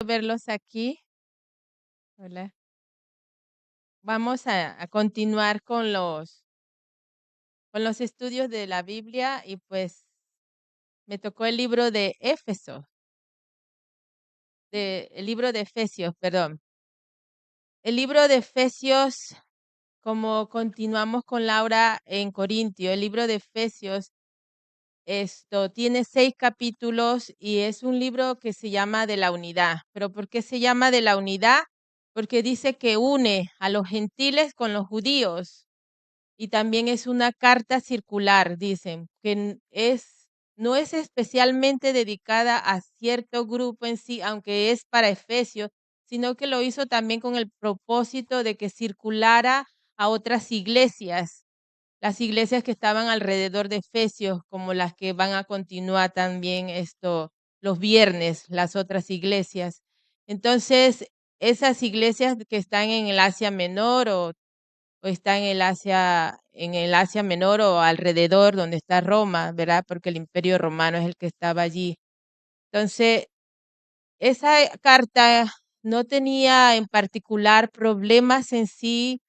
verlos aquí. Hola. Vamos a continuar con los estudios de la Biblia y pues me tocó el libro de el libro de Efesios, perdón. El libro de Efesios, como continuamos con Laura en Corintio, el libro de Efesios, tiene 6 capítulos y es un libro que se llama de la unidad. ¿Pero por qué se llama de la unidad? Porque dice que une a los gentiles con los judíos. Y también es una carta circular, dicen, que no es especialmente dedicada a cierto grupo en sí, aunque es para Efesios, sino que lo hizo también con el propósito de que circulara a otras iglesias, las iglesias que estaban alrededor de Efesios, como las que van a continuar también los viernes, las otras iglesias. Entonces, esas iglesias que están en el Asia Menor o está en el Asia Menor o alrededor donde está Roma, ¿verdad? Porque el Imperio Romano es el que estaba allí. Entonces, esa carta no tenía en particular problemas en sí,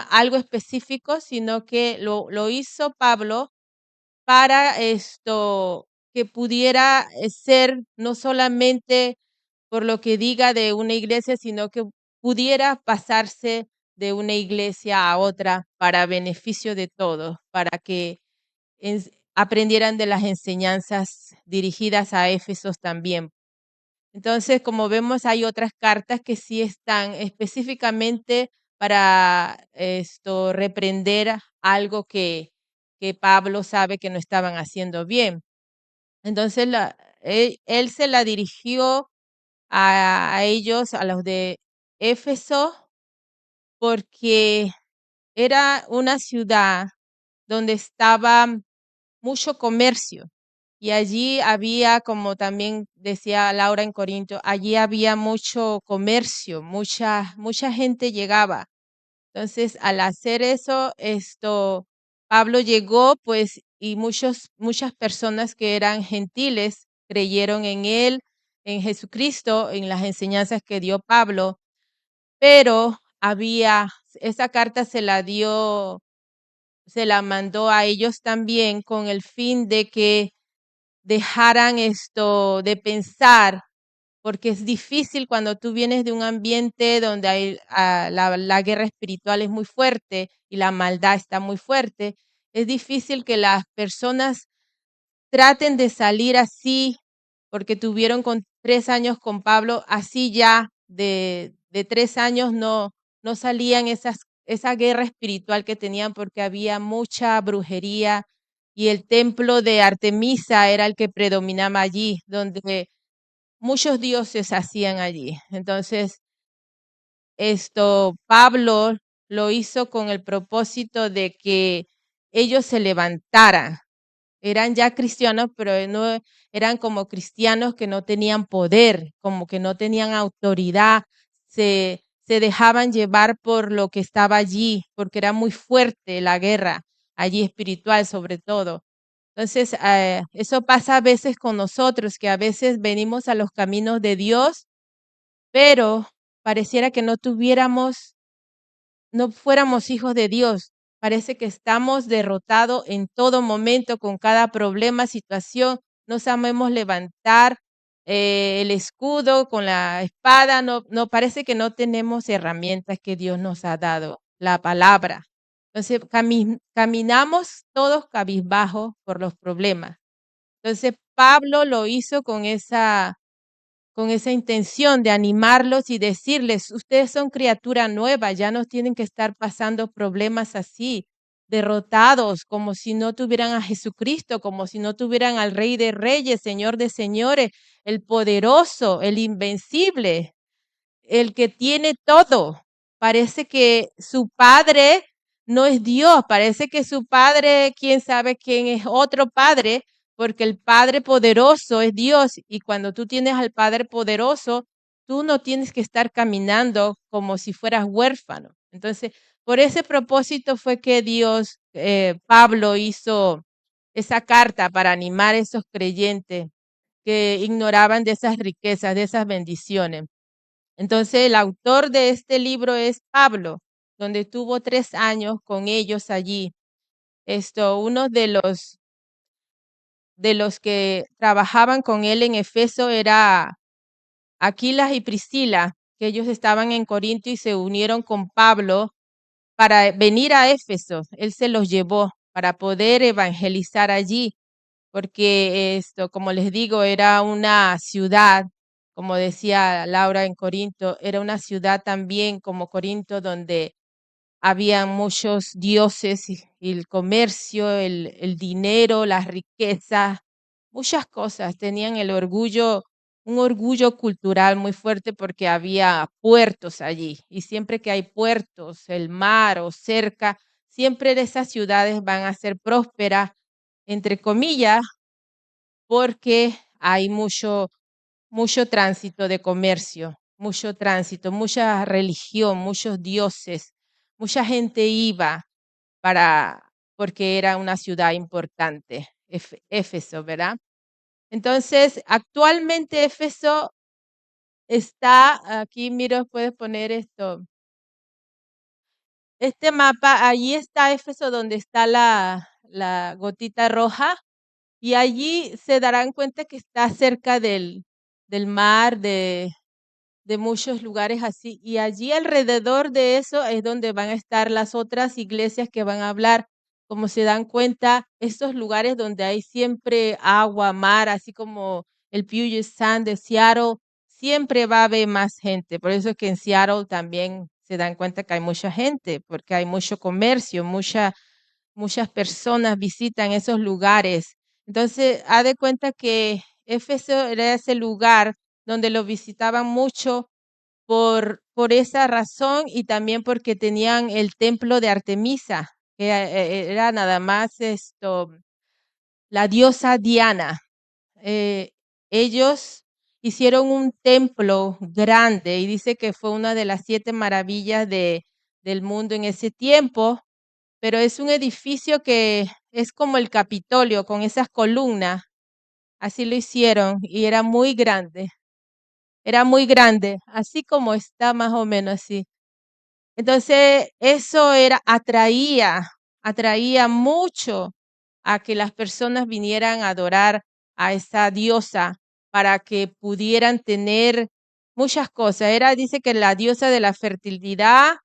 algo específico, sino que lo hizo Pablo para que pudiera ser no solamente por lo que diga de una iglesia, sino que pudiera pasarse de una iglesia a otra para beneficio de todos, para que aprendieran de las enseñanzas dirigidas a Éfesos también. Entonces, como vemos, hay otras cartas que sí están específicamente para reprender algo que Pablo sabe que no estaban haciendo bien. Entonces, él se la dirigió a ellos, a los de Éfeso, porque era una ciudad donde estaba mucho comercio. Y allí había, como también decía Laura en Corinto, allí había mucho comercio, mucha gente llegaba. Entonces, al hacer eso, Pablo llegó, pues, y muchas personas que eran gentiles creyeron en él, en Jesucristo, en las enseñanzas que dio Pablo, pero esa carta se la mandó a ellos también con el fin de que dejaran de pensar, porque es difícil cuando tú vienes de un ambiente donde la guerra espiritual es muy fuerte y la maldad está muy fuerte. Es difícil que las personas traten de salir así, porque tuvieron 3 años con Pablo, así ya de 3 años no salían esa guerra espiritual que tenían porque había mucha brujería y el templo de Artemisa era el que predominaba allí, donde muchos dioses hacían allí. Entonces, Pablo lo hizo con el propósito de que ellos se levantaran. Eran ya cristianos, pero no eran como cristianos que no tenían poder, como que no tenían autoridad. Se dejaban llevar por lo que estaba allí, porque era muy fuerte la guerra, allí espiritual sobre todo. Entonces, eso pasa a veces con nosotros, que a veces venimos a los caminos de Dios, pero pareciera que no fuéramos hijos de Dios. Parece que estamos derrotados en todo momento con cada problema, situación. No sabemos levantar el escudo con la espada. No parece que no tenemos herramientas que Dios nos ha dado, la palabra. Entonces caminamos todos cabizbajos por los problemas. Entonces Pablo lo hizo con esa intención de animarlos y decirles, ustedes son criatura nueva, ya no tienen que estar pasando problemas así, derrotados, como si no tuvieran a Jesucristo, como si no tuvieran al Rey de Reyes, Señor de Señores, el poderoso, el invencible, el que tiene todo. Parece que su padre no es Dios, parece que su padre, quién sabe quién es otro padre, porque el Padre poderoso es Dios y cuando tú tienes al Padre poderoso, tú no tienes que estar caminando como si fueras huérfano. Entonces, por ese propósito fue que Pablo hizo esa carta para animar a esos creyentes que ignoraban de esas riquezas, de esas bendiciones. Entonces, el autor de este libro es Pablo, donde tuvo 3 años con ellos allí. Uno de los que trabajaban con él en Efeso era Aquilas y Priscila, que ellos estaban en Corinto y se unieron con Pablo para venir a Éfeso. Él se los llevó para poder evangelizar allí, porque como les digo, era una ciudad, como decía Laura en Corinto, era una ciudad también como Corinto donde había muchos dioses y el comercio, el dinero, las riquezas, muchas cosas. Tenían el orgullo, un orgullo cultural muy fuerte porque había puertos allí. Y siempre que hay puertos, el mar o cerca, siempre esas ciudades van a ser prósperas, entre comillas, porque hay mucho tránsito de comercio, mucho tránsito, mucha religión, muchos dioses, mucha gente iba porque era una ciudad importante, Éfeso, ¿verdad? Entonces, actualmente Éfeso está, aquí miro, puedes poner este mapa, allí está Éfeso donde está la gotita roja, y allí se darán cuenta que está cerca del mar, de muchos lugares así. Y allí alrededor de eso es donde van a estar las otras iglesias que van a hablar. Como se dan cuenta, estos lugares donde hay siempre agua, mar, así como el Puget Sound de Seattle, siempre va a haber más gente. Por eso es que en Seattle también se dan cuenta que hay mucha gente, porque hay mucho comercio, muchas personas visitan esos lugares. Entonces, haz de cuenta que Éfeso era ese lugar donde lo visitaban mucho por esa razón y también porque tenían el templo de Artemisa, que era nada más la diosa Diana. Ellos hicieron un templo grande y dice que fue una de las 7 maravillas del mundo en ese tiempo, pero es un edificio que es como el Capitolio con esas columnas, así lo hicieron y era muy grande, así como está más o menos así. Entonces, eso atraía mucho a que las personas vinieran a adorar a esa diosa para que pudieran tener muchas cosas. Dice que la diosa de la fertilidad,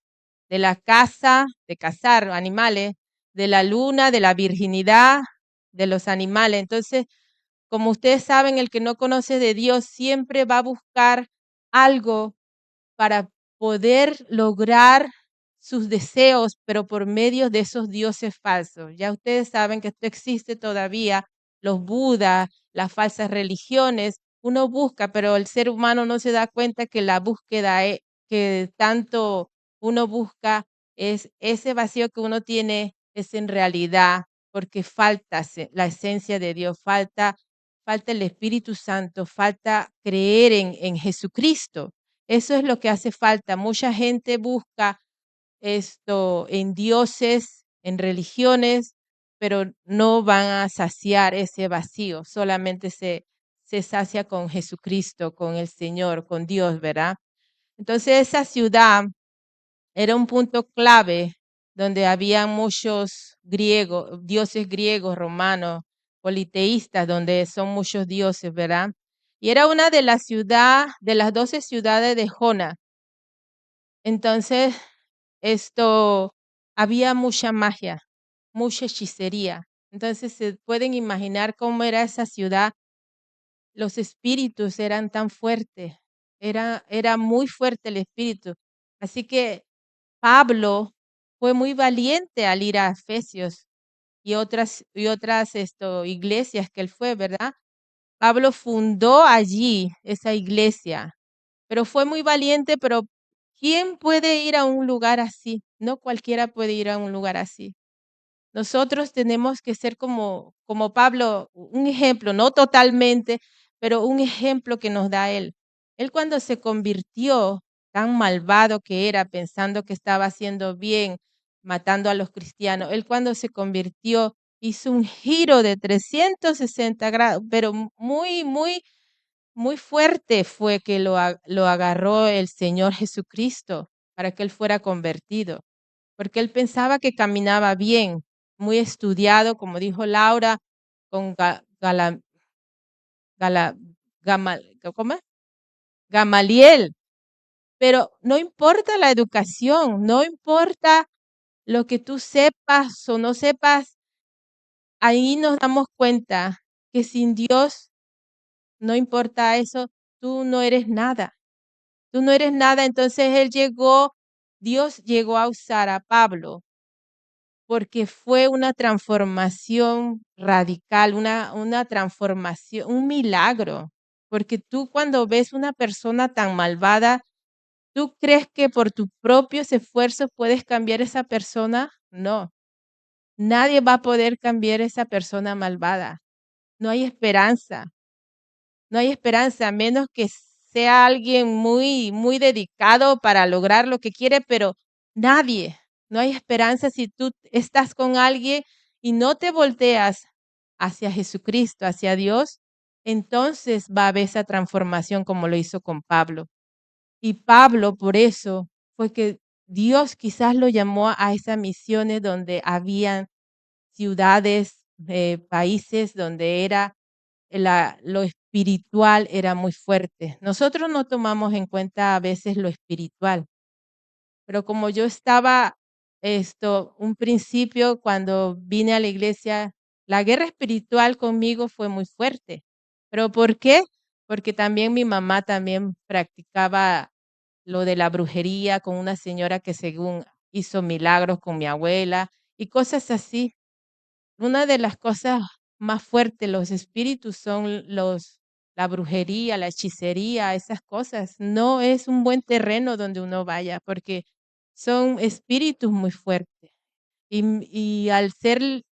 de la caza, de cazar animales, de la luna, de la virginidad, de los animales. Entonces, como ustedes saben, el que no conoce de Dios siempre va a buscar algo para poder lograr sus deseos, pero por medio de esos dioses falsos. Ya ustedes saben que esto existe todavía, los budas, las falsas religiones, uno busca, pero el ser humano no se da cuenta que la búsqueda que tanto uno busca es ese vacío que uno tiene es en realidad porque falta la esencia de Dios, falta el Espíritu Santo, falta creer en Jesucristo. Eso es lo que hace falta. Mucha gente busca esto en dioses, en religiones, pero no van a saciar ese vacío. Solamente se sacia con Jesucristo, con el Señor, con Dios, ¿verdad? Entonces esa ciudad era un punto clave donde había muchos dioses griegos, romanos, politeístas, donde son muchos dioses, ¿verdad? Y era una de de las 12 ciudades de Jona. Entonces, había mucha magia, mucha hechicería. Entonces, se pueden imaginar cómo era esa ciudad. Los espíritus eran tan fuertes, era muy fuerte el espíritu. Así que Pablo fue muy valiente al ir a Efesios y otras iglesias que él fue, ¿verdad? Pablo fundó allí esa iglesia, pero fue muy valiente, pero ¿quién puede ir a un lugar así? No cualquiera puede ir a un lugar así. Nosotros tenemos que ser como Pablo, un ejemplo, no totalmente, pero un ejemplo que nos da él. Él cuando se convirtió, tan malvado que era, pensando que estaba haciendo bien, matando a los cristianos, él cuando se convirtió, hizo un giro de 360 grados, pero muy, muy, muy fuerte fue que lo agarró el Señor Jesucristo para que él fuera convertido, porque él pensaba que caminaba bien, muy estudiado, como dijo Laura, con Gala- ¿cómo es? Gamaliel. Pero no importa la educación, no importa lo que tú sepas o no sepas, ahí nos damos cuenta que sin Dios, no importa eso, tú no eres nada. Tú no eres nada. Entonces Dios llegó a usar a Pablo porque fue una transformación radical, una transformación, un milagro. Porque tú cuando ves una persona tan malvada, ¿tú crees que por tus propios esfuerzos puedes cambiar esa persona? No, nadie va a poder cambiar esa persona malvada. No hay esperanza, no hay esperanza, a menos que sea alguien muy, muy dedicado para lograr lo que quiere, pero nadie, no hay esperanza si tú estás con alguien y no te volteas hacia Jesucristo, hacia Dios, entonces va a haber esa transformación como lo hizo con Pablo. Y Pablo, por eso, fue que Dios quizás lo llamó a esas misiones donde habían ciudades, países donde lo espiritual era muy fuerte. Nosotros no tomamos en cuenta a veces lo espiritual, pero como yo estaba un principio cuando vine a la iglesia, la guerra espiritual conmigo fue muy fuerte. ¿Pero por qué? Porque también mi mamá también practicaba lo de la brujería con una señora que según hizo milagros con mi abuela y cosas así. Una de las cosas más fuertes, los espíritus son la brujería, la hechicería, esas cosas. No es un buen terreno donde uno vaya porque son espíritus muy fuertes. Y al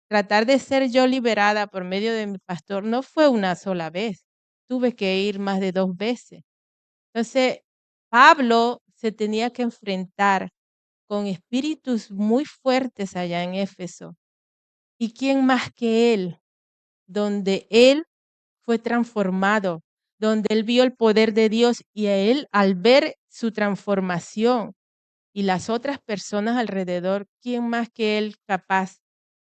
tratar de ser yo liberada por medio de mi pastor, no fue una sola vez. Tuve que ir más de 2 veces. Entonces, Pablo se tenía que enfrentar con espíritus muy fuertes allá en Éfeso. ¿Y quién más que él? Donde él fue transformado, donde él vio el poder de Dios y a él al ver su transformación y las otras personas alrededor, ¿quién más que él capaz?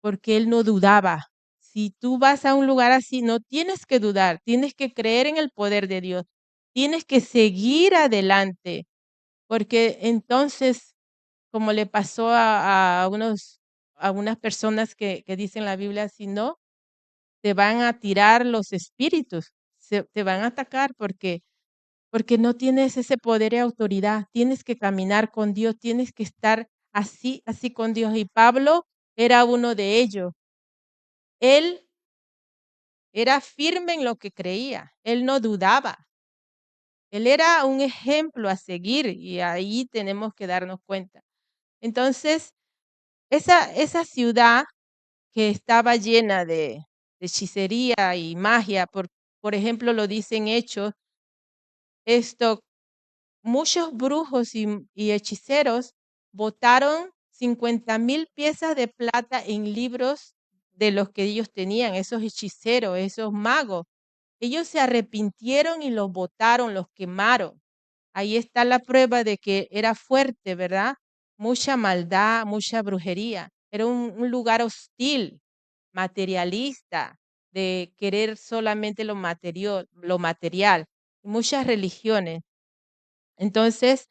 Porque él no dudaba. Si tú vas a un lugar así, no tienes que dudar, tienes que creer en el poder de Dios, tienes que seguir adelante, porque entonces, como le pasó a unas personas que dicen la Biblia, si no, te van a tirar los espíritus, te van a atacar porque no tienes ese poder y autoridad. Tienes que caminar con Dios, tienes que estar así, así con Dios. Y Pablo era uno de ellos. Él era firme en lo que creía, él no dudaba. Él era un ejemplo a seguir y ahí tenemos que darnos cuenta. Entonces, esa ciudad que estaba llena de hechicería y magia, por ejemplo, lo dicen Hechos, esto, muchos brujos y hechiceros botaron 50,000 piezas de plata en libros de los que ellos tenían, esos hechiceros, esos magos. Ellos se arrepintieron y los botaron, los quemaron. Ahí está la prueba de que era fuerte, ¿verdad? Mucha maldad, mucha brujería. Era un lugar hostil, materialista, de querer solamente lo material. Muchas religiones. Entonces,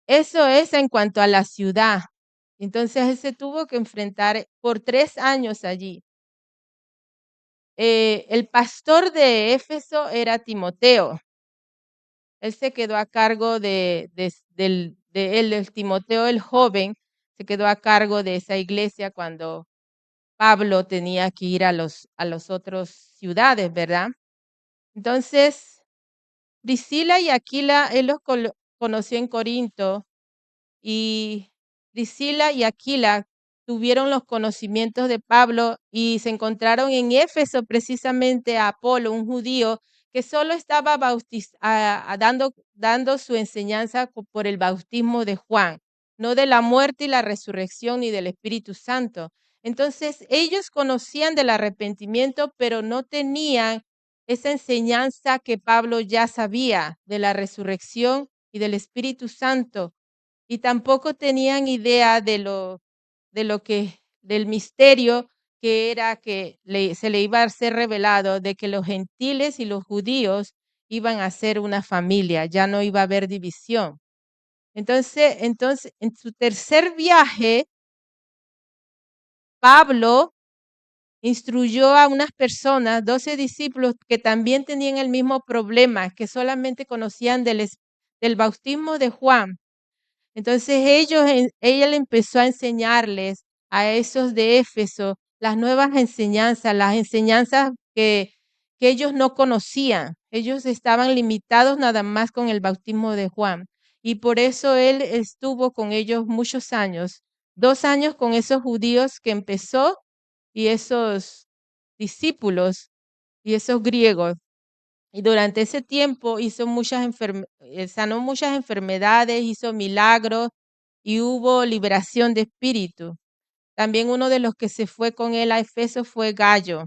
eso es en cuanto a la ciudad. Entonces, él se tuvo que enfrentar por 3 años allí. El pastor de Éfeso era Timoteo. Él se quedó a cargo de él, el Timoteo el joven, se quedó a cargo de esa iglesia cuando Pablo tenía que ir a los otros ciudades, ¿verdad? Entonces, Priscila y Aquila, él los conoció en Corinto y Priscila y Aquila tuvieron los conocimientos de Pablo y se encontraron en Éfeso precisamente a Apolo, un judío que solo estaba dando su enseñanza por el bautismo de Juan, no de la muerte y la resurrección ni del Espíritu Santo. Entonces, ellos conocían del arrepentimiento, pero no tenían esa enseñanza que Pablo ya sabía de la resurrección y del Espíritu Santo. Y tampoco tenían idea del misterio que era que se le iba a ser revelado, de que los gentiles y los judíos iban a ser una familia, ya no iba a haber división. Entonces, en su tercer viaje, Pablo instruyó a unas personas, 12 discípulos, que también tenían el mismo problema, que solamente conocían del bautismo de Juan. Entonces ella le empezó a enseñarles a esos de Éfeso las nuevas enseñanzas, las enseñanzas que ellos no conocían. Ellos estaban limitados nada más con el bautismo de Juan. Y por eso él estuvo con ellos muchos años, 2 años con esos judíos que empezó y esos discípulos y esos griegos. Y durante ese tiempo sanó muchas enfermedades, hizo milagros y hubo liberación de espíritu. También uno de los que se fue con él a Efeso fue Gallo,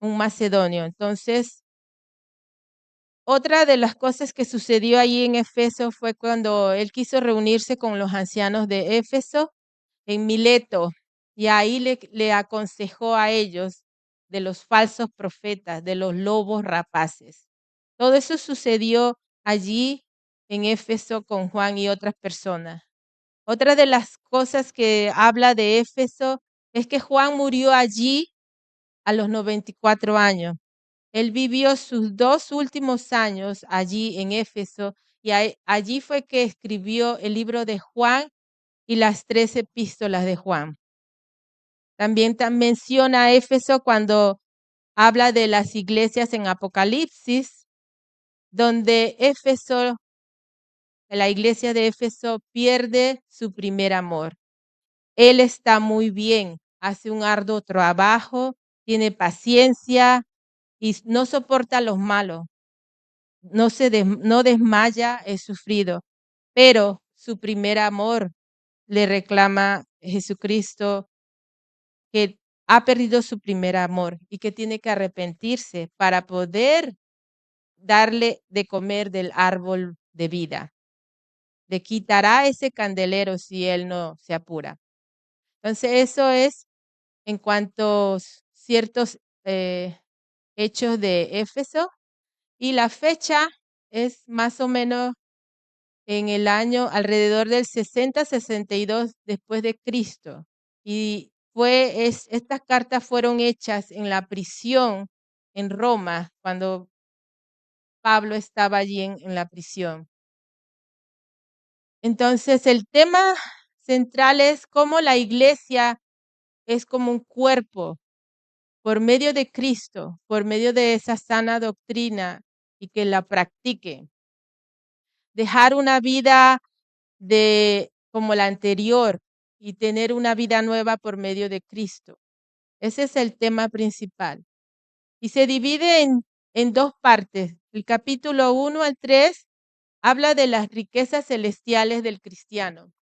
un macedonio. Entonces, otra de las cosas que sucedió allí en Efeso fue cuando él quiso reunirse con los ancianos de Éfeso en Mileto, y ahí le aconsejó a ellos de los falsos profetas, de los lobos rapaces. Todo eso sucedió allí en Éfeso con Juan y otras personas. Otra de las cosas que habla de Éfeso es que Juan murió allí a los 94 años. Él vivió sus 2 últimos años allí en Éfeso y allí fue que escribió el libro de Juan y las 3 epístolas de Juan. También menciona a Éfeso cuando habla de las iglesias en Apocalipsis, donde la iglesia de Éfeso pierde su primer amor. Él está muy bien, hace un arduo trabajo, tiene paciencia y no soporta a los malos. No desmaya, es sufrido, pero su primer amor le reclama Jesucristo, que ha perdido su primer amor y que tiene que arrepentirse para poder darle de comer del árbol de vida. Le quitará ese candelero si él no se apura. Entonces, eso es en cuanto a ciertos hechos de Éfeso. Y la fecha es más o menos en el año alrededor del 60-62 después de Cristo. Y estas cartas fueron hechas en la prisión en Roma, cuando Pablo estaba allí en la prisión. Entonces, el tema central es cómo la iglesia es como un cuerpo por medio de Cristo, por medio de esa sana doctrina y que la practique. Dejar una vida como la anterior y tener una vida nueva por medio de Cristo. Ese es el tema principal. Y se divide en 2 partes. El capítulo 1 al 3 habla de las riquezas celestiales del cristiano.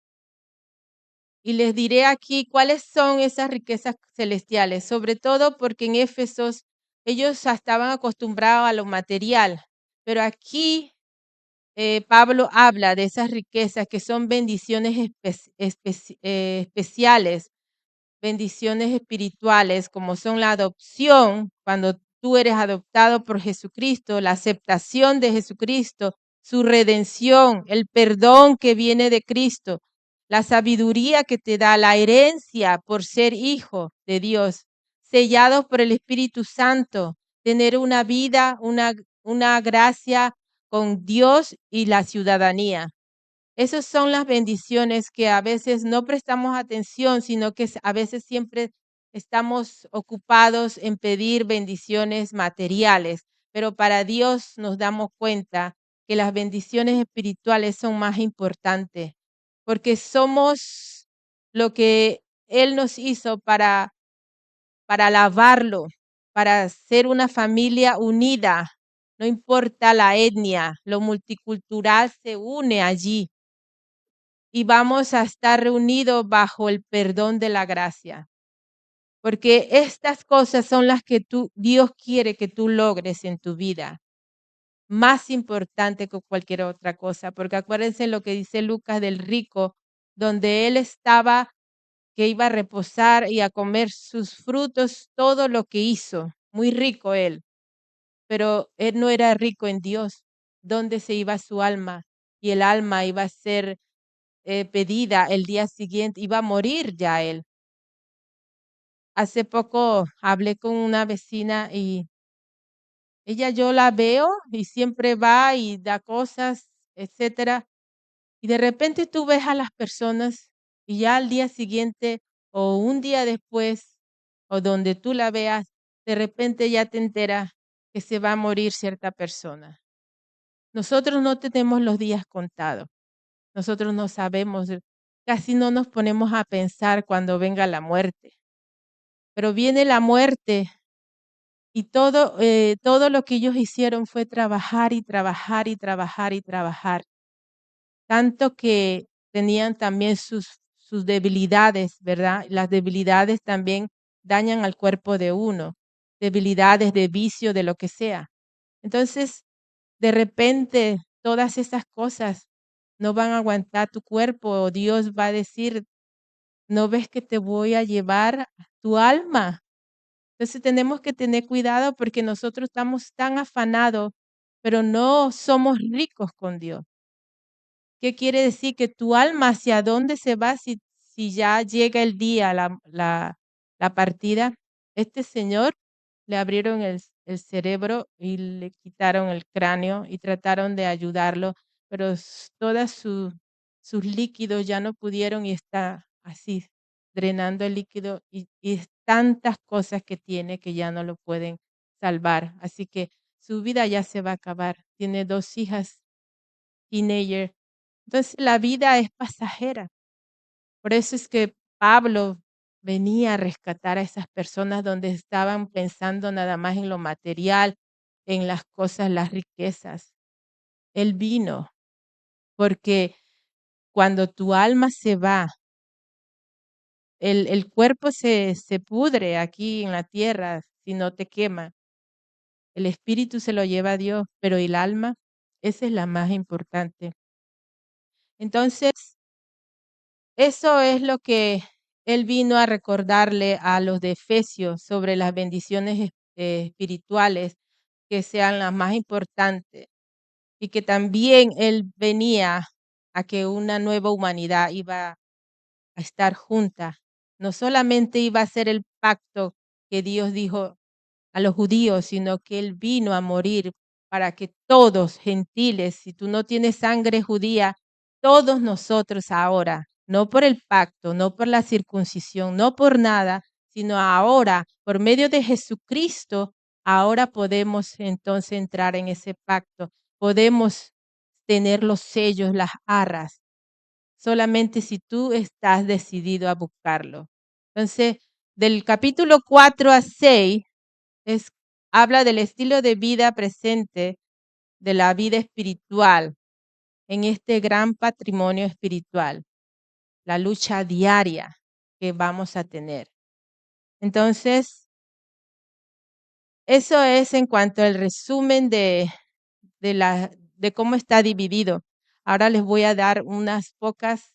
Y les diré aquí cuáles son esas riquezas celestiales, sobre todo porque en Éfesos ellos estaban acostumbrados a lo material, pero aquí Pablo habla de esas riquezas que son bendiciones especiales, bendiciones espirituales, como son la adopción, cuando tú eres adoptado por Jesucristo, la aceptación de Jesucristo, su redención, el perdón que viene de Cristo, la sabiduría que te da, la herencia por ser hijo de Dios, sellados por el Espíritu Santo, tener una vida, una gracia con Dios y la ciudadanía. Esas son las bendiciones que a veces no prestamos atención, sino que a veces siempre estamos ocupados en pedir bendiciones materiales, pero para Dios nos damos cuenta que las bendiciones espirituales son más importantes, porque somos lo que Él nos hizo para alabarlo, para ser una familia unida. No importa la etnia, lo multicultural se une allí y vamos a estar reunidos bajo el perdón de la gracia. porque estas cosas son las que Dios quiere que tú logres en tu vida, más importante que cualquier otra cosa, porque acuérdense lo que dice Lucas del rico, donde él estaba, que iba a reposar y a comer sus frutos, todo lo que hizo, muy rico él, pero él no era rico en Dios. ¿Dónde se iba su alma? Y el alma iba a ser pedida el día siguiente, iba a morir ya él. Hace poco hablé con una vecina y ella yo la veo y siempre va y da cosas, etcétera. Y de repente tú ves a las personas y ya al día siguiente o un día después o donde tú la veas, de repente ya te enteras que se va a morir cierta persona. Nosotros no tenemos los días contados. Nosotros no sabemos, casi no nos ponemos a pensar cuando venga la muerte. Pero viene la muerte y todo lo que ellos hicieron fue trabajar y trabajar y trabajar y trabajar. Tanto que tenían también sus debilidades, ¿verdad? Las debilidades también dañan al cuerpo de uno, debilidades de vicio, de lo que sea. Entonces, de repente, todas esas cosas no van a aguantar tu cuerpo. Dios va a decir, ¿no ves que te voy a llevar tu alma? Entonces tenemos que tener cuidado porque nosotros estamos tan afanados, pero no somos ricos con Dios. ¿Qué quiere decir? Que tu alma hacia dónde se va si ya llega el día, la partida. Este señor le abrieron el cerebro y le quitaron el cráneo y trataron de ayudarlo, pero todos sus líquidos ya no pudieron y está así, drenando el líquido y es tantas cosas que tiene que ya no lo pueden salvar. Así que su vida ya se va a acabar. Tiene 2 hijas teenager. Entonces la vida es pasajera. Por eso es que Pablo venía a rescatar a esas personas donde estaban pensando nada más en lo material, en las cosas, las riquezas. Él vino porque cuando tu alma se va, el cuerpo se pudre aquí en la tierra si no te quema. El espíritu se lo lleva a Dios, pero el alma, esa es la más importante. Entonces, eso es lo que él vino a recordarle a los de Efesios sobre las bendiciones espirituales que sean las más importantes y que también él venía a que una nueva humanidad iba a estar junta. No solamente iba a ser el pacto que Dios dijo a los judíos, sino que Él vino a morir para que todos, gentiles, si tú no tienes sangre judía, todos nosotros ahora, no por el pacto, no por la circuncisión, no por nada, sino ahora, por medio de Jesucristo, ahora podemos entonces entrar en ese pacto, podemos tener los sellos, las arras, solamente si tú estás decidido a buscarlo. Entonces, del capítulo 4 a 6, habla del estilo de vida presente, de la vida espiritual, en este gran patrimonio espiritual, la lucha diaria que vamos a tener. Entonces, eso es en cuanto al resumen de cómo está dividido. Ahora les voy a dar unas pocas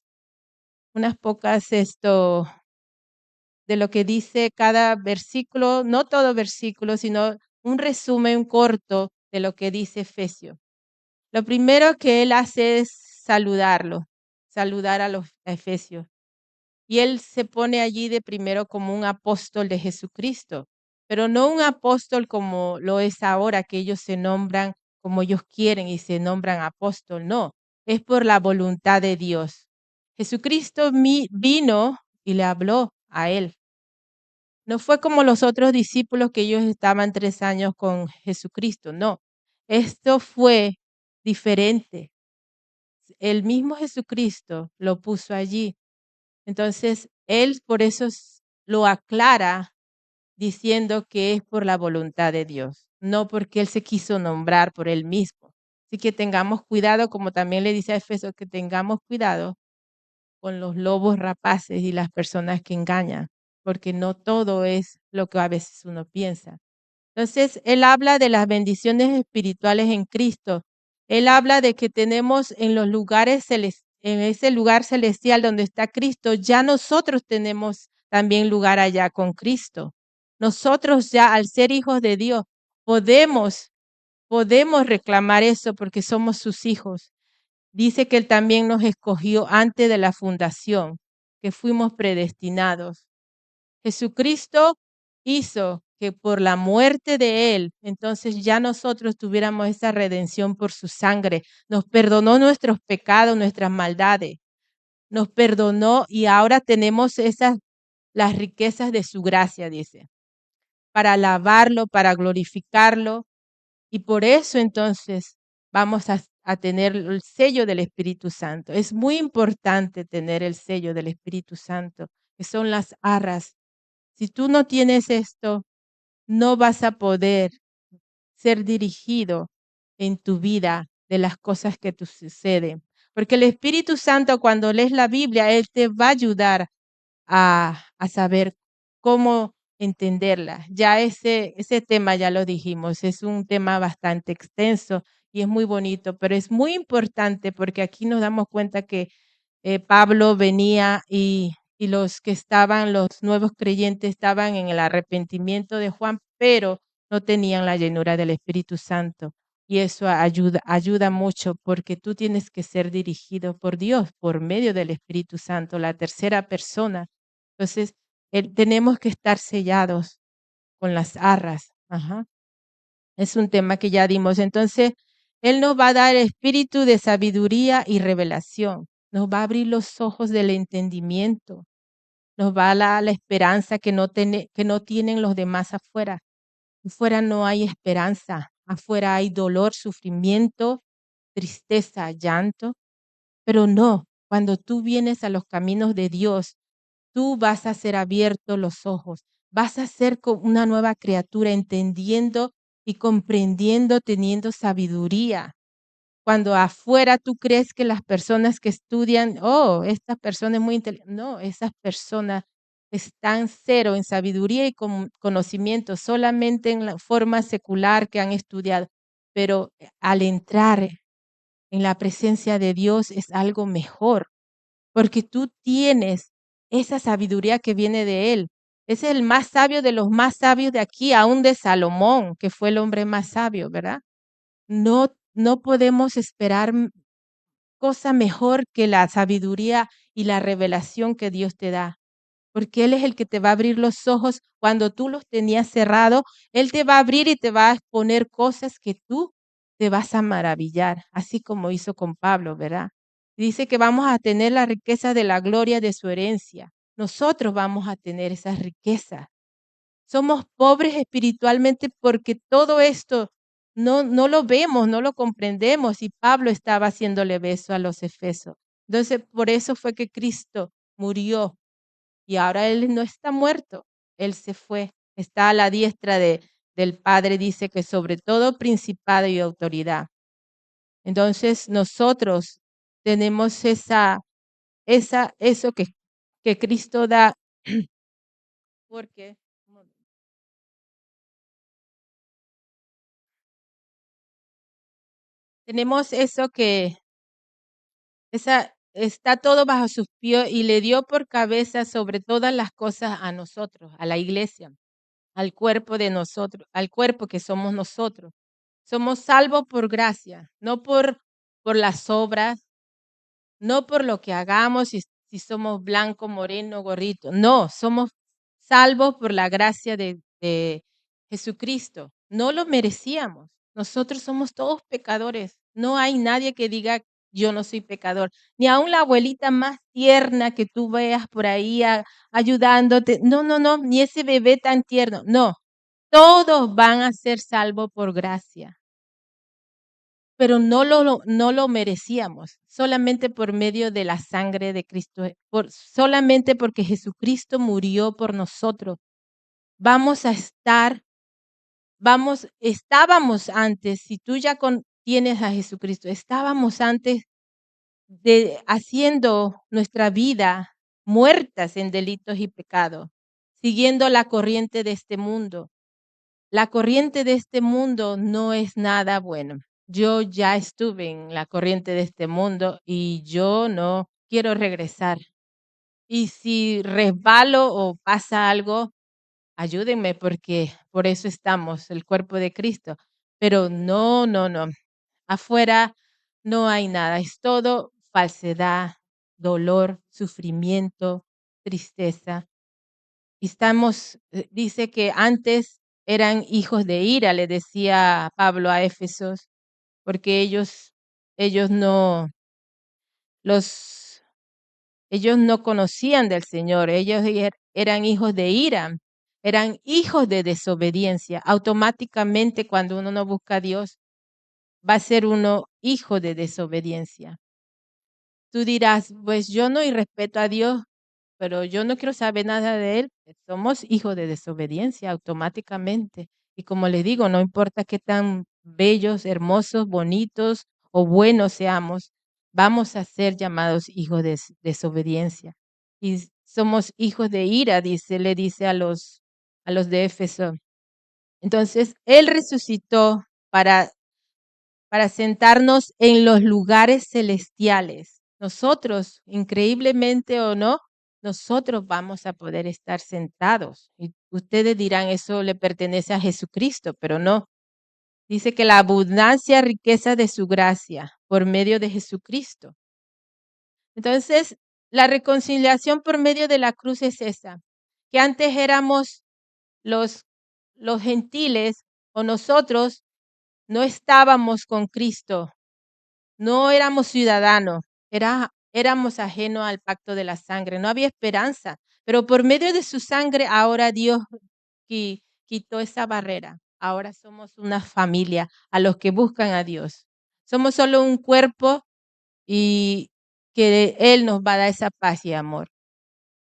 de lo que dice cada versículo, no todo versículo, sino un resumen corto de lo que dice Efesios. Lo primero que él hace es saludar a los efesios. Y él se pone allí de primero como un apóstol de Jesucristo, pero no un apóstol como lo es ahora, que ellos se nombran como ellos quieren y se nombran apóstol, no, es por la voluntad de Dios. Jesucristo vino y le habló a él. No fue como los otros discípulos que ellos estaban 3 años con Jesucristo, no. Esto fue diferente. El mismo Jesucristo lo puso allí. Entonces, él por eso lo aclara diciendo que es por la voluntad de Dios, no porque él se quiso nombrar por él mismo. Así que tengamos cuidado, como también le dice a Efesios, que tengamos cuidado con los lobos rapaces y las personas que engañan, porque no todo es lo que a veces uno piensa. Entonces, él habla de las bendiciones espirituales en Cristo. Él habla de que tenemos en los lugares en ese lugar celestial donde está Cristo, ya nosotros tenemos también lugar allá con Cristo. Nosotros ya al ser hijos de Dios podemos reclamar eso porque somos sus hijos. Dice que él también nos escogió antes de la fundación, que fuimos predestinados. Jesucristo hizo que por la muerte de él, entonces ya nosotros tuviéramos esa redención por su sangre. Nos perdonó nuestros pecados, nuestras maldades. Nos perdonó y ahora tenemos las riquezas de su gracia, dice, para alabarlo, para glorificarlo. Y por eso entonces vamos a tener el sello del Espíritu Santo. Es muy importante tener el sello del Espíritu Santo, que son las arras. Si tú no tienes esto, no vas a poder ser dirigido en tu vida de las cosas que te suceden. Porque el Espíritu Santo, cuando lees la Biblia, Él te va a ayudar a saber cómo entenderla. Ya ese tema ya lo dijimos, es un tema bastante extenso y es muy bonito, pero es muy importante porque aquí nos damos cuenta que Pablo venía y los que estaban, los nuevos creyentes, estaban en el arrepentimiento de Juan, pero no tenían la llenura del Espíritu Santo. Y eso ayuda mucho porque tú tienes que ser dirigido por Dios por medio del Espíritu Santo, la tercera persona. Entonces, tenemos que estar sellados con las arras. Ajá. Es un tema que ya dimos. Entonces, Él nos va a dar espíritu de sabiduría y revelación. Nos va a abrir los ojos del entendimiento. Nos va a dar la esperanza que no tienen los demás afuera. Afuera no hay esperanza. Afuera hay dolor, sufrimiento, tristeza, llanto. Pero no, cuando tú vienes a los caminos de Dios, tú vas a ser abierto los ojos, vas a ser como una nueva criatura, entendiendo y comprendiendo, teniendo sabiduría. Cuando afuera tú crees que las personas que estudian, oh, esta persona es muy inteligente. No, esas personas están cero en sabiduría y conocimiento, solamente en la forma secular que han estudiado. Pero al entrar en la presencia de Dios es algo mejor porque tú tienes esa sabiduría que viene de Él. Es el más sabio de los más sabios de aquí, aún de Salomón, que fue el hombre más sabio, ¿verdad? No podemos esperar cosa mejor que la sabiduría y la revelación que Dios te da, porque Él es el que te va a abrir los ojos cuando tú los tenías cerrados. Él te va a abrir y te va a exponer cosas que tú te vas a maravillar, así como hizo con Pablo, ¿verdad? Dice que vamos a tener la riqueza de la gloria de su herencia. Nosotros vamos a tener esas riquezas. Somos pobres espiritualmente porque todo esto no lo vemos, no lo comprendemos. Y Pablo estaba haciéndole beso a los efesos. Entonces, por eso fue que Cristo murió y ahora Él no está muerto. Él se fue, está a la diestra del Padre, dice que sobre todo principado y autoridad. Entonces, nosotros tenemos eso que Cristo da, porque tenemos eso está todo bajo sus pies y le dio por cabeza sobre todas las cosas a nosotros, a la iglesia, al cuerpo de nosotros, al cuerpo que somos nosotros. Somos salvos por gracia, no por las obras, no por lo que hagamos, si somos blanco, moreno, gorrito. No, somos salvos por la gracia de Jesucristo. No lo merecíamos. Nosotros somos todos pecadores. No hay nadie que diga yo no soy pecador. Ni aun la abuelita más tierna que tú veas por ahí ayudándote. No, no, no. Ni ese bebé tan tierno. No. Todos van a ser salvos por gracia, pero no lo merecíamos, solamente por medio de la sangre de Cristo, solamente porque Jesucristo murió por nosotros. Vamos a estar, estábamos antes, si tú ya tienes a Jesucristo, estábamos antes de haciendo nuestra vida muertas en delitos y pecados. siguiendo la corriente de este mundo. La corriente de este mundo no es nada bueno. Yo ya estuve en la corriente de este mundo y yo no quiero regresar. Y si resbalo o pasa algo, ayúdenme porque por eso estamos, el cuerpo de Cristo. Pero no, no, no. Afuera no hay nada, es todo falsedad, dolor, sufrimiento, tristeza. Y estamos, dice que antes eran hijos de ira, le decía Pablo a Éfesos, porque ellos no, los, ellos no conocían del Señor, ellos eran hijos de ira, eran hijos de desobediencia. Automáticamente cuando uno no busca a Dios, va a ser uno hijo de desobediencia. Tú dirás, pues yo no irrespeto a Dios, pero yo no quiero saber nada de Él. Somos hijos de desobediencia automáticamente. Y como les digo, no importa qué tan bellos, hermosos, bonitos o buenos seamos, vamos a ser llamados hijos de desobediencia. Y somos hijos de ira, le dice a los de Éfeso. Entonces, Él resucitó para sentarnos en los lugares celestiales. Nosotros, increíblemente o no, nosotros vamos a poder estar sentados. Y ustedes dirán, eso le pertenece a Jesucristo, pero no. Dice que la abundancia, riqueza de su gracia por medio de Jesucristo. Entonces, la reconciliación por medio de la cruz es esa, que antes éramos los, los gentiles o nosotros no estábamos con Cristo. No éramos ciudadanos, éramos ajenos al pacto de la sangre, no había esperanza, pero por medio de su sangre ahora Dios quitó esa barrera. Ahora somos una familia a los que buscan a Dios. Somos solo un cuerpo y que Él nos va a dar esa paz y amor.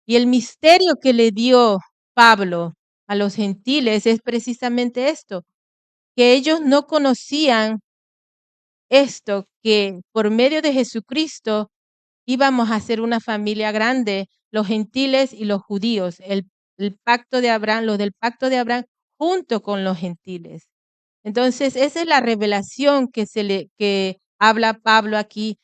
Y el misterio que le dio Pablo a los gentiles es precisamente esto, que ellos no conocían esto, que por medio de Jesucristo íbamos a ser una familia grande, los gentiles y los judíos, el pacto de Abraham, los del pacto de Abraham, junto con los gentiles. Entonces, esa es la revelación que habla Pablo aquí,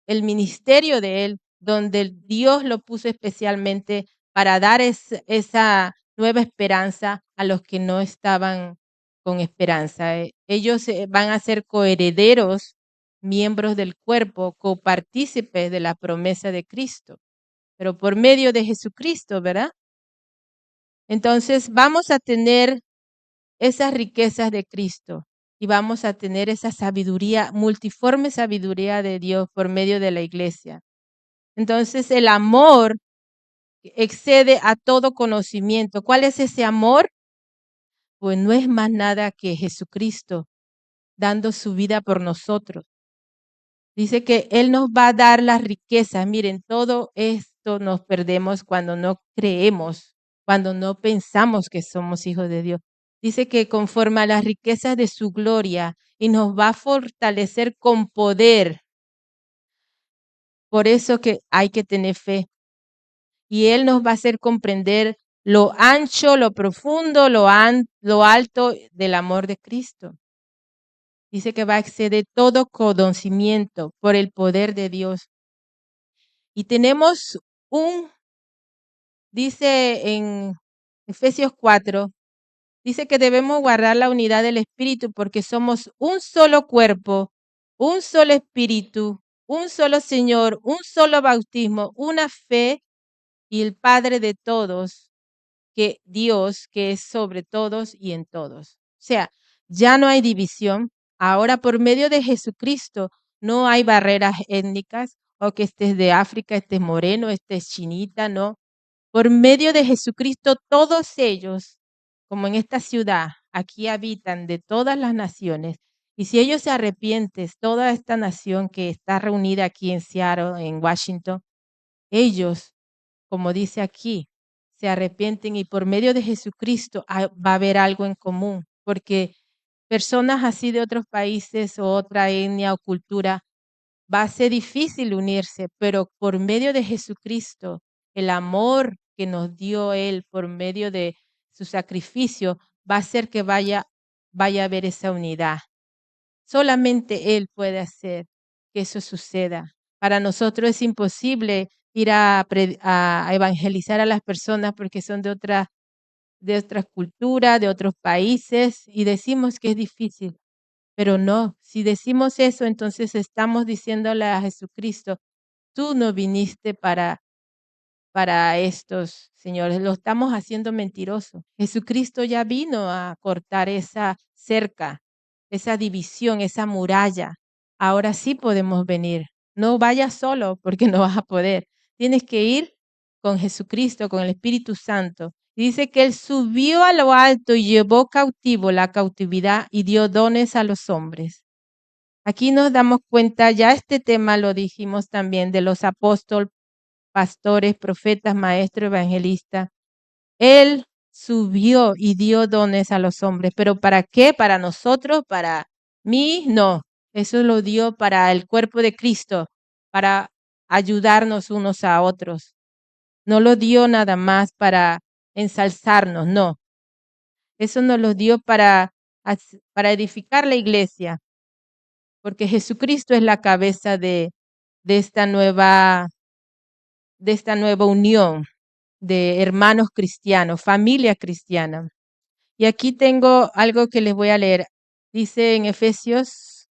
el ministerio de él, donde Dios lo puso especialmente para dar esa nueva esperanza a los que no estaban con esperanza. Ellos van a ser coherederos, miembros del cuerpo, copartícipes de la promesa de Cristo, pero por medio de Jesucristo, ¿verdad? Entonces vamos a tener esas riquezas de Cristo y vamos a tener esa sabiduría, multiforme sabiduría de Dios por medio de la iglesia. Entonces el amor excede a todo conocimiento. ¿Cuál es ese amor? Pues no es más nada que Jesucristo dando su vida por nosotros. Dice que Él nos va a dar las riquezas. Miren, todo esto nos perdemos cuando no creemos, cuando no pensamos que somos hijos de Dios. Dice que conforme a las riquezas de su gloria y nos va a fortalecer con poder. Por eso que hay que tener fe. Y Él nos va a hacer comprender lo ancho, lo profundo, lo alto del amor de Cristo. Dice que va a exceder todo conocimiento por el poder de Dios. Y tenemos dice en Efesios 4, dice que debemos guardar la unidad del Espíritu porque somos un solo cuerpo, un solo Espíritu, un solo Señor, un solo bautismo, una fe y el Padre de todos, que Dios, que es sobre todos y en todos. O sea, ya no hay división. Ahora por medio de Jesucristo no hay barreras étnicas o que estés de África, estés moreno, estés chinita, no. Por medio de Jesucristo todos ellos, como en esta ciudad, aquí habitan de todas las naciones. Y si ellos se arrepienten, toda esta nación que está reunida aquí en Seattle, en Washington, ellos, como dice aquí, se arrepienten y por medio de Jesucristo va a haber algo en común, porque personas así de otros países o otra etnia o cultura, va a ser difícil unirse, pero por medio de Jesucristo, el amor que nos dio Él por medio de su sacrificio va a hacer que vaya a haber esa unidad. Solamente Él puede hacer que eso suceda. Para nosotros es imposible ir a evangelizar a las personas porque son de otras culturas, de otros países, y decimos que es difícil. Pero no, si decimos eso, entonces estamos diciéndole a Jesucristo, tú no viniste para estos señores, lo estamos haciendo mentiroso. Jesucristo ya vino a cortar esa cerca, esa división, esa muralla. Ahora sí podemos venir. No vayas solo porque no vas a poder. Tienes que ir con Jesucristo, con el Espíritu Santo. Y dice que Él subió a lo alto y llevó cautivo la cautividad y dio dones a los hombres. Aquí nos damos cuenta, ya este tema lo dijimos también de los apóstoles, pastores, profetas, maestros, evangelistas. Él subió y dio dones a los hombres. ¿Pero para qué? ¿Para nosotros? ¿Para mí? No. Eso lo dio para el cuerpo de Cristo, para ayudarnos unos a otros. No lo dio nada más para ensalzarnos, no. Eso nos lo dio para edificar la iglesia, porque Jesucristo es la cabeza de esta nueva unión de hermanos cristianos, familia cristiana. Y aquí tengo algo que les voy a leer. Dice en Efesios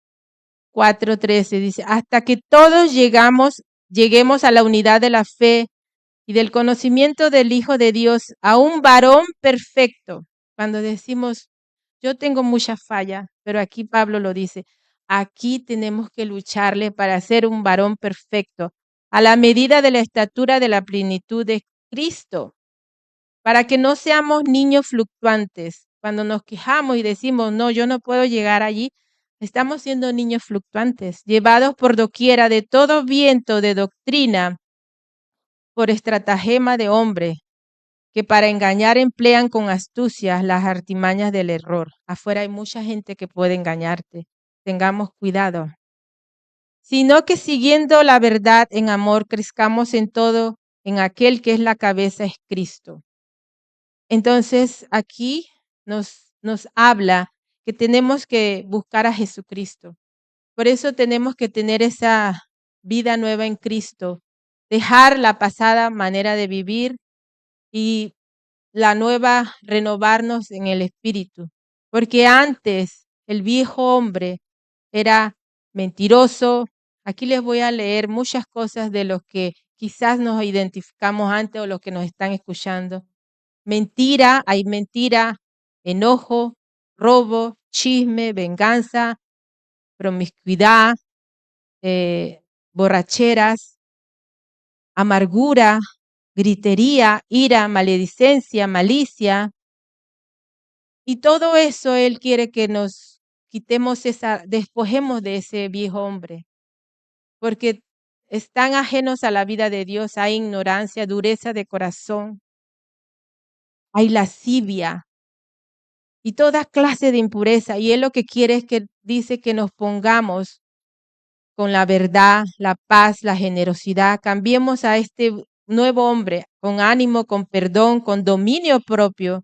4:13, dice, hasta que todos lleguemos a la unidad de la fe y del conocimiento del Hijo de Dios, a un varón perfecto. Cuando decimos, yo tengo mucha falla, pero aquí Pablo lo dice, aquí tenemos que lucharle para ser un varón perfecto, a la medida de la estatura de la plenitud de Cristo, para que no seamos niños fluctuantes. Cuando nos quejamos y decimos, no, yo no puedo llegar allí, estamos siendo niños fluctuantes, llevados por doquiera de todo viento de doctrina, por estratagema de hombre, que para engañar emplean con astucia las artimañas del error. Afuera hay mucha gente que puede engañarte. Tengamos cuidado. Sino que siguiendo la verdad en amor, crezcamos en todo, en aquel que es la cabeza, es Cristo. Entonces, aquí nos habla que tenemos que buscar a Jesucristo. Por eso tenemos que tener esa vida nueva en Cristo, dejar la pasada manera de vivir y la nueva renovarnos en el espíritu. Porque antes el viejo hombre era mentiroso. Aquí les voy a leer muchas cosas de los que quizás nos identificamos antes o los que nos están escuchando. Hay mentira, enojo, robo, chisme, venganza, promiscuidad, borracheras, amargura, gritería, ira, maledicencia, malicia. Y todo eso Él quiere que nos despojemos de ese viejo hombre, porque están ajenos a la vida de Dios, hay ignorancia, dureza de corazón, hay lascivia y toda clase de impureza. Y Él lo que quiere es que dice que nos pongamos con la verdad, la paz, la generosidad, cambiemos a este nuevo hombre con ánimo, con perdón, con dominio propio,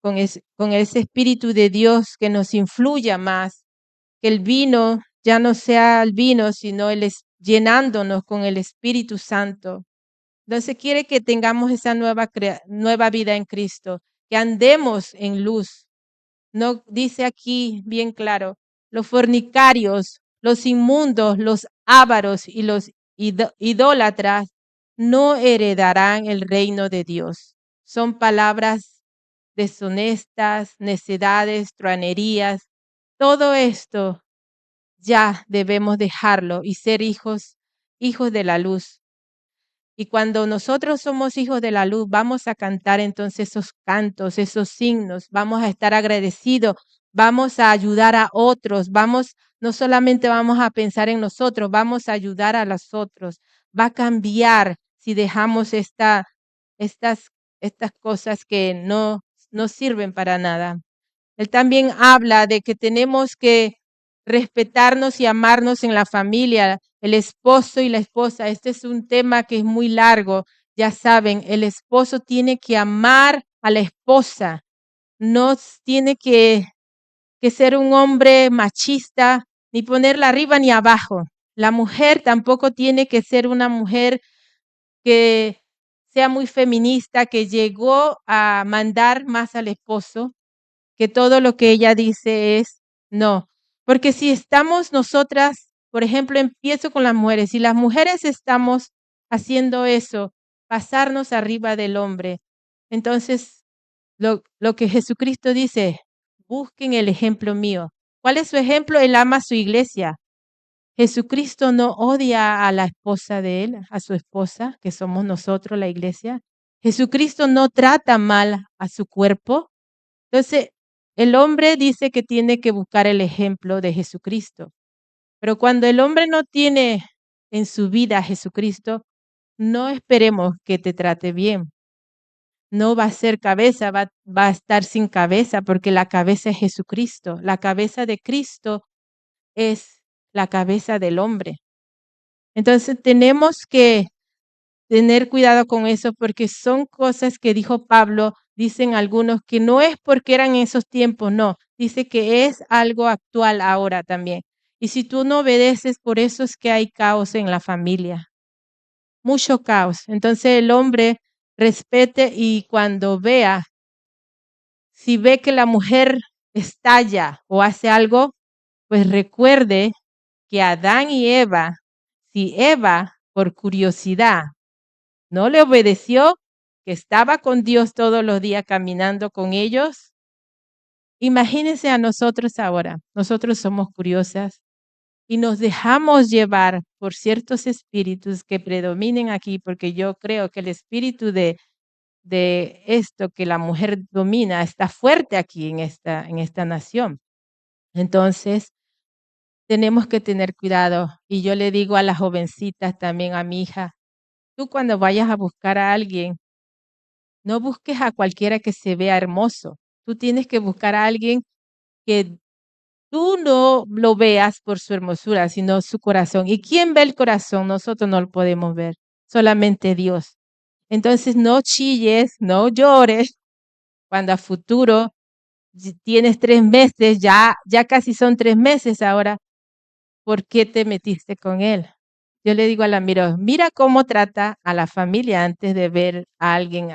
con ese Espíritu de Dios que nos influya más, que el vino ya no sea el vino, sino llenándonos con el Espíritu Santo. Entonces quiere que tengamos esa nueva vida en Cristo, que andemos en luz. No dice aquí bien claro, los fornicarios, los inmundos, los ávaros y los idólatras no heredarán el reino de Dios. Son palabras deshonestas, necedades, truanerías. Todo esto ya debemos dejarlo y ser hijos de la luz. Y cuando nosotros somos hijos de la luz, vamos a cantar entonces esos cantos, esos signos, vamos a estar agradecidos, vamos a ayudar a otros, no solamente vamos a pensar en nosotros, vamos a ayudar a los otros. Va a cambiar si dejamos estas cosas que no sirven para nada. Él también habla de que tenemos que respetarnos y amarnos en la familia, el esposo y la esposa. Este es un tema que es muy largo. ya saben, el esposo tiene que amar a la esposa, no tiene que ser un hombre machista, ni ponerla arriba ni abajo. La mujer tampoco tiene que ser una mujer que sea muy feminista, que llegó a mandar más al esposo, que todo lo que ella dice es no. Porque si estamos nosotras, por ejemplo, empiezo con las mujeres, si las mujeres estamos haciendo eso, pasarnos arriba del hombre, entonces lo que Jesucristo dice, busquen el ejemplo mío. ¿Cuál es su ejemplo? Él ama a su iglesia. Jesucristo no odia a la esposa de él, a su esposa, que somos nosotros, la iglesia. Jesucristo no trata mal a su cuerpo. Entonces, el hombre dice que tiene que buscar el ejemplo de Jesucristo. Pero cuando el hombre no tiene en su vida a Jesucristo, no esperemos que te trate bien. No va a ser cabeza, va a estar sin cabeza, porque la cabeza es Jesucristo. La cabeza de Cristo es la cabeza del hombre. Entonces tenemos que tener cuidado con eso porque son cosas que dijo Pablo, dicen algunos que no es porque eran en esos tiempos, no, dice que es algo actual ahora también. Y si tú no obedeces, por eso es que hay caos en la familia, mucho caos. Entonces el hombre respete y cuando vea, si ve que la mujer estalla o hace algo, pues recuerde que Adán y Eva, si Eva por curiosidad no le obedeció, que estaba con Dios todos los días caminando con ellos. Imagínense a nosotros ahora. Nosotros somos curiosas y nos dejamos llevar por ciertos espíritus que predominen aquí, porque yo creo que el espíritu de esto que la mujer domina está fuerte aquí en esta nación. Entonces, tenemos que tener cuidado. Y yo le digo a las jovencitas, también a mi hija, tú cuando vayas a buscar a alguien, no busques a cualquiera que se vea hermoso. Tú tienes que buscar a alguien que tú no lo veas por su hermosura, sino su corazón. ¿Y quién ve el corazón? Nosotros no lo podemos ver, solamente Dios. Entonces no chilles, no llores cuando a futuro tienes 3 meses, ya casi son 3 meses ahora. ¿Por qué te metiste con él? Yo le digo a la mira cómo trata a la familia antes de ver a alguien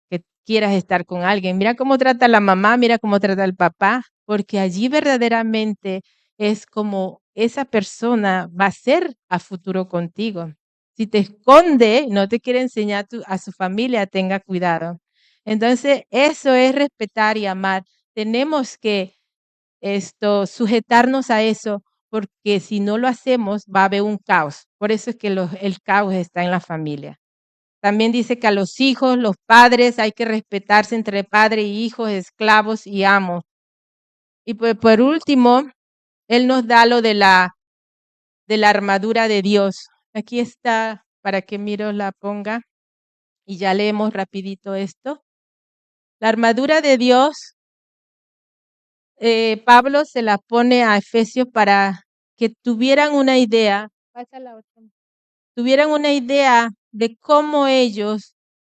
que quieras estar con alguien. Mira cómo trata a la mamá, mira cómo trata al papá, porque allí verdaderamente es como esa persona va a ser a futuro contigo. Si te esconde, no te quiere enseñar a su familia, tenga cuidado. Entonces, eso es respetar y amar. Tenemos que sujetarnos a eso, porque si no lo hacemos, va a haber un caos. Por eso es que el caos está en la familia. También dice que a los hijos, los padres, hay que respetarse entre padre y hijos, esclavos y amos. Y pues por último, él nos da lo de la armadura de Dios. Aquí está, para que Miro la ponga, y ya leemos rapidito esto. La armadura de Dios, Pablo se la pone a Efesios para que tuvieran una idea, tuvieran una idea de cómo ellos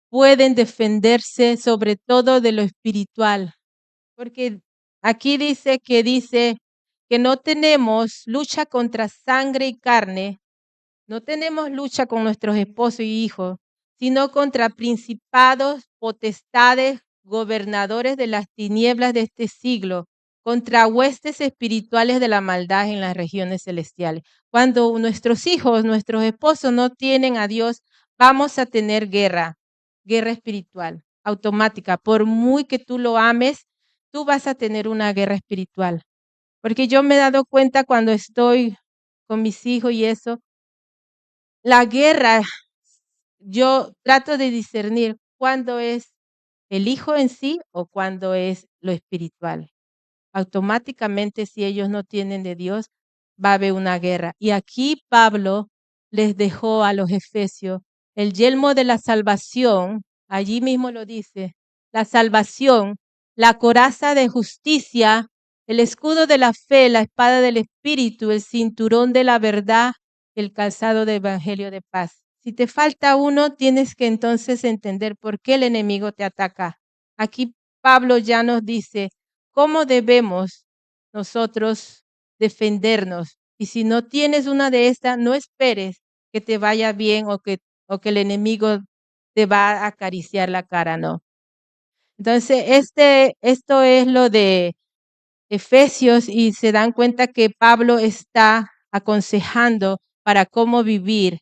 pueden defenderse sobre todo de lo espiritual. Porque aquí dice que no tenemos lucha contra sangre y carne, no tenemos lucha con nuestros esposos y hijos, sino contra principados, potestades, gobernadores de las tinieblas de este siglo, contra huestes espirituales de la maldad en las regiones celestiales. Cuando nuestros hijos, nuestros esposos no tienen a Dios, vamos a tener guerra espiritual, automática. Por muy que tú lo ames, tú vas a tener una guerra espiritual. Porque yo me he dado cuenta cuando estoy con mis hijos y eso, la guerra, yo trato de discernir cuándo es el hijo en sí o cuándo es lo espiritual. Automáticamente, si ellos no tienen de Dios, va a haber una guerra. Y aquí Pablo les dejó a los efesios el yelmo de la salvación, allí mismo lo dice, la salvación, la coraza de justicia, el escudo de la fe, la espada del espíritu, el cinturón de la verdad, el calzado del evangelio de paz. Si te falta uno, tienes que entonces entender por qué el enemigo te ataca. Aquí Pablo ya nos dice cómo debemos nosotros defendernos. Y si no tienes una de estas, no esperes que te vaya bien o que el enemigo te va a acariciar la cara, no. Entonces, esto es lo de Efesios y se dan cuenta que Pablo está aconsejando para cómo vivir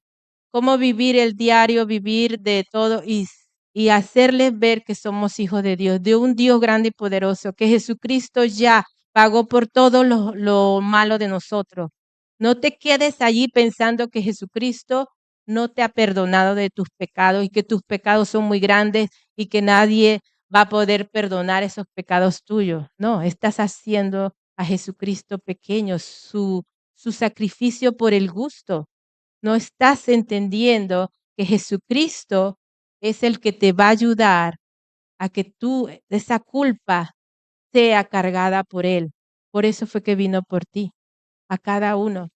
el diario, vivir de todo y hacerles ver que somos hijos de Dios, de un Dios grande y poderoso, que Jesucristo ya pagó por todo lo malo de nosotros. No te quedes allí pensando que Jesucristo no te ha perdonado de tus pecados y que tus pecados son muy grandes y que nadie va a poder perdonar esos pecados tuyos. No, estás haciendo a Jesucristo pequeño, su sacrificio por el gusto. No estás entendiendo que Jesucristo es el que te va a ayudar a que esa culpa sea cargada por Él. Por eso fue que vino por ti, a cada uno.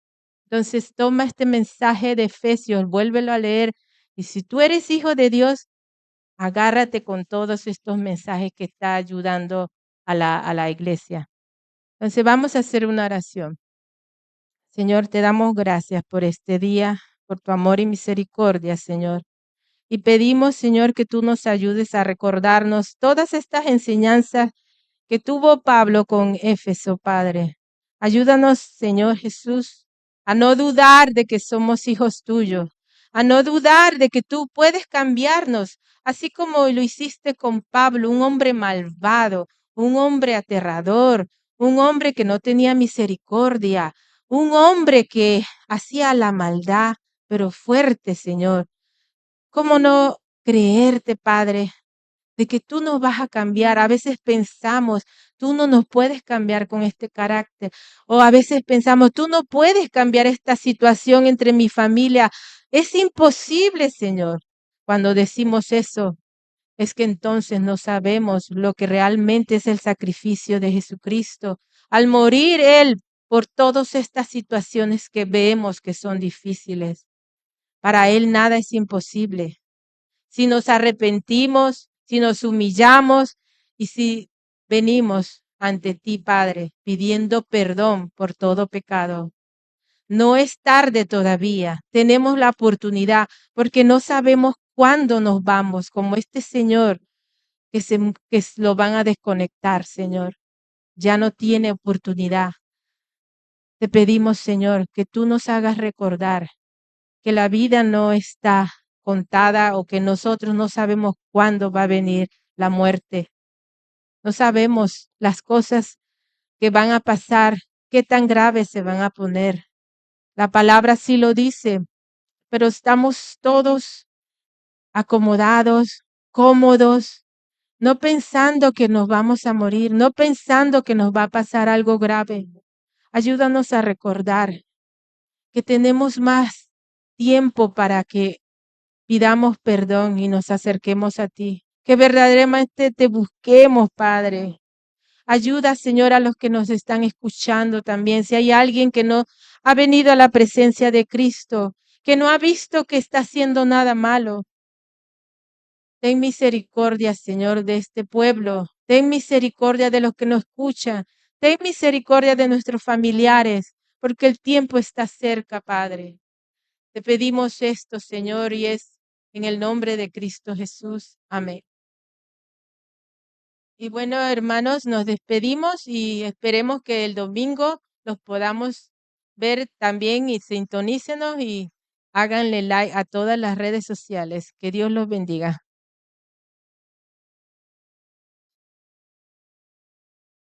Entonces, toma este mensaje de Efesios, vuélvelo a leer. Y si tú eres hijo de Dios, agárrate con todos estos mensajes que está ayudando a la iglesia. Entonces vamos a hacer una oración. Señor, te damos gracias por este día, por tu amor y misericordia, Señor. Y pedimos, Señor, que tú nos ayudes a recordarnos todas estas enseñanzas que tuvo Pablo con Éfeso, Padre. Ayúdanos, Señor Jesús, a no dudar de que somos hijos tuyos, a no dudar de que tú puedes cambiarnos, así como lo hiciste con Pablo, un hombre malvado, un hombre aterrador, un hombre que no tenía misericordia, un hombre que hacía la maldad, pero fuerte, Señor. ¿Cómo no creerte, Padre, de que tú nos vas a cambiar? A veces pensamos, tú no nos puedes cambiar con este carácter. O a veces pensamos, tú no puedes cambiar esta situación entre mi familia. Es imposible, Señor. Cuando decimos eso, es que entonces no sabemos lo que realmente es el sacrificio de Jesucristo. Al morir Él por todas estas situaciones que vemos que son difíciles, para Él nada es imposible. Si nos arrepentimos, si nos humillamos y si venimos ante ti, Padre, pidiendo perdón por todo pecado. No es tarde todavía, tenemos la oportunidad porque no sabemos cuándo nos vamos, como este Señor lo van a desconectar, Señor. Ya no tiene oportunidad. Te pedimos, Señor, que tú nos hagas recordar que la vida no está contada o que nosotros no sabemos cuándo va a venir la muerte. No sabemos las cosas que van a pasar, qué tan graves se van a poner. La palabra sí lo dice, pero estamos todos acomodados, cómodos, no pensando que nos vamos a morir, no pensando que nos va a pasar algo grave. Ayúdanos a recordar que tenemos más tiempo para que pidamos perdón y nos acerquemos a ti. Que verdaderamente te busquemos, Padre. Ayuda, Señor, a los que nos están escuchando también. Si hay alguien que no ha venido a la presencia de Cristo, que no ha visto que está haciendo nada malo, ten misericordia, Señor, de este pueblo. Ten misericordia de los que nos escuchan. Ten misericordia de nuestros familiares, porque el tiempo está cerca, Padre. Te pedimos esto, Señor, y es en el nombre de Cristo Jesús. Amén. Y bueno, hermanos, nos despedimos y esperemos que el domingo los podamos ver también y sintonícenos y háganle like a todas las redes sociales. Que Dios los bendiga.